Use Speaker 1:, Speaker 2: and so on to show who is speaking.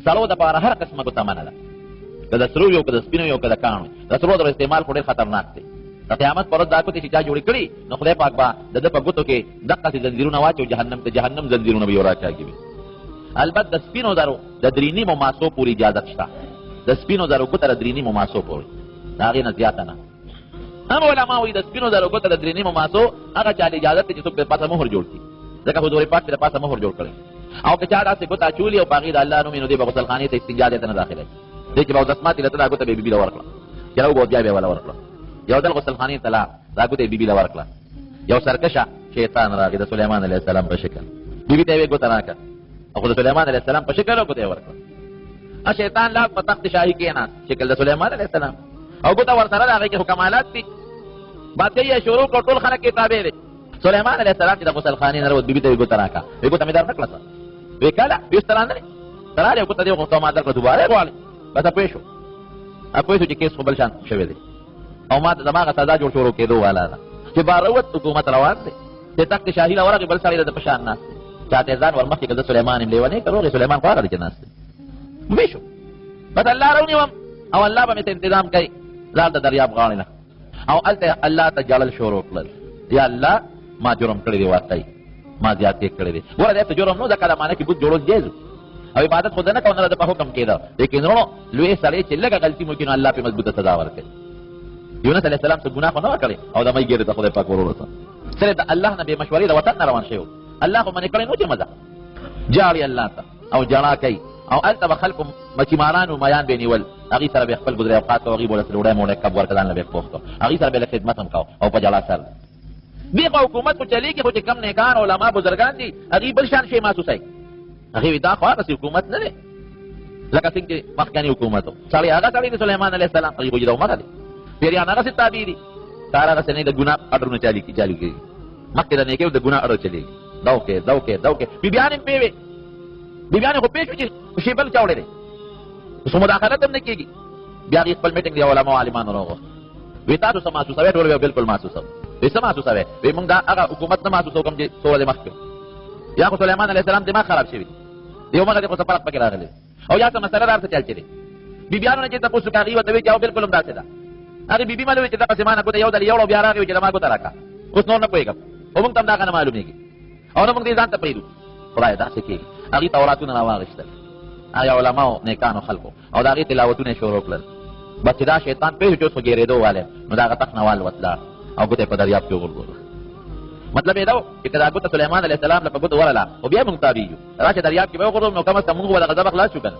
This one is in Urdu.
Speaker 1: سړو دپاره هر قسمه ګوته منه ده، که د سرو وي او که د سپینو وي او که د کاڼو. د سرو زرو استعمال خو ډېر خطرناک دی. د قیامت پر ورځ دا ګوتې چې چا جوړې کړي نو خدای پاک به د ده په ګوتو کې دقسې زنځیرونه واچي او جهنم زنځیرونه به یې ورچاږي وي. البته د سپینو زرو د 3.5 ماسو پورې اجازت شته، د سپینو زرو ګوته د 3.5 ماسو پورې، د هغې نه زیاته نه. هم علما وایي د سپینو زرو ګوته د 3.5 ماسو هغه چا له اجازت دی چې څوک د پاسه مهر جوړ کړي، ځکه حضور پاک د پاسه مهر جوړ کړی. او که چا داسې ګوته اچولي او په هغې د الله نوم یې نو دی به غسلخانې ته استنجا دی ته نه داخلوي، دی چې به اودس ماتې له ته دا ګوته به یې بیبي له ورکړه، چې راوبوت بیا به یې وله ورکړه. یو ځل غسلخانې ته لاړ، دا ګوته یې بیبي له ورکړه. یو سرکشه شیطان راغی د سلیمان علیه السلام په شکل، بیبي ته یې ګوته راکړه او خو د سلیمان علیه السلام په شکل ګوته یې ورکړه. شیطان لاړ په تخت شاهي کېناست، شکل د سلیمان علیه السلام او ګوته ورسره د هغې کې خو کمالات دي. بادشاهي یې شروع کړه، ټول خلک یې تابع دی. سلیمان علیه السلام چې د غسلخانې نه راووت، بیبي ته یې ګوته راکړه، وایي ګوته مې در نه کړه څه؟ وایي کله؟ وایي اوس ته رانغلې؟ ته راغلې او ګوته دې غوښته ما درکړه، دوباره یې غواړې؟ بس پوه شو، پوه شو چې کیس خو بل شان شوی دی او ما ته زما هغه سزا جوړ شروع کېدو والا ده چې باروت حکومت روان دی، چې تخت شاهي له ورغې بل سړی د ده په شان ناست دی، چاته یې ځان ور مخکې کړ د سلیمان یم لیونی که روغې سلیمان خو هغه دی چې ناست دی. پوه شو؟ بس الله راونیوم او الله به مې ته انتظام کوي لاړ د دریاب غاړې نه او هلته الله ته جړل شروع کړل، یا الله ما جرم کړی دی، واقعي ما زیاتې کړی دی. ګوره دی ته جرم نو ځکه د معنی کې بوت جوړول جایز او عبادت خو ده نه کوو، نه د په حکم کېده، لیکن وروڼو لوی سړی چې لږه غلطي مو کړي نو الله پرې مضبوطه سزا ورکوي. یونس علیه السلام څه ګناه خو نه وه کړې او د مۍ ګېډې ته خدای پاک ورورسه صرف د الله نه بې مشورې د وطن نه روان شوی و. الله خو منې کړی نو چې مزه جاړي الله ته او جړا کوي او هلته به خلکو مچیمارانو میان به یې نیول، هغې سره به یې خپل ګذري اوقات کوو، هغې به ورسره ډوډۍ موډۍ کب ورکړه، ځان له به یې پوخ کړو، هغې سره به یې خدمت هم کوو او په جړا سره. دې خو حکومت خو چلېږي، خو چې کم نیکان علما بزرګان دي هغې بل شان شی محسوسوي. هغې وایي دا خو هغسې حکومت نه دی لکه څنګه چې مخکني حکومت و. سړی هغه سړی د سلیمان علیه السلام، هغې خو چې د عمره دی، پیریان هغسې تابع دي، کار هغسې نه د ګناه اډرونه چالو کېږي، مخکې د نیکۍ د ګناه اډر چلېږي، دا وکړې دا وکړې دا وکړې. بیبیانې هم پوه وې، بیبیانې خو پوه شوې چې شی بل چا وړی دی، اوس مداخلت هم نه کېږي. بیا هغې خپل میټنګ د علماو عالمانو راوغوښت، وایي تاسو څه محسوسوئ؟ ټول وایي بلکل محسوسوو. وایي څه محسوسوئ؟ وایي موږ دا هغه حکومت نه محسوسوو کوم چې څو ورځې مخکې یا خو سلیمان علیه السلام دماغ خراب شوي د یو مغه دې خو څه فرق پکې راغلی او یا څه مسله دار څه چل چلې. بیبیانو نه چې تپوس وکړه هغې ورته وایي چې او بلکل هم داسې ده. هغې بیبي مله وایي چې دغسې ما نه ګوته یو ځل یې یوړه بیا راغی وایي چې زما ګوته راکړه، اوس نور نه پوهېږم خو موږ ته هم دا ښه نه معلومېږي او نه موږ دې ځان ته پرېږدو. خدایه داسې کېږي. هغې توراتونه راواخېستل هغه علماو نیکانو خلکو او د هغې تلاوتونه یې شروع کړل. بس چې دا شیطان پوه شو چې اوس خو ګېرېدو والی نو د هغه تخت نه والوت لاړ او ګوته یې په دریاب کې وغورځوله. مطلب یې دا و چې که دا ګوته سلیمان علیه السلام له په ګوته ورله خو بیا موږ تابع یو، راشه دریاب کې به وغورځوم نو کم از کم موږ به د غضبه خلاص شو که نه.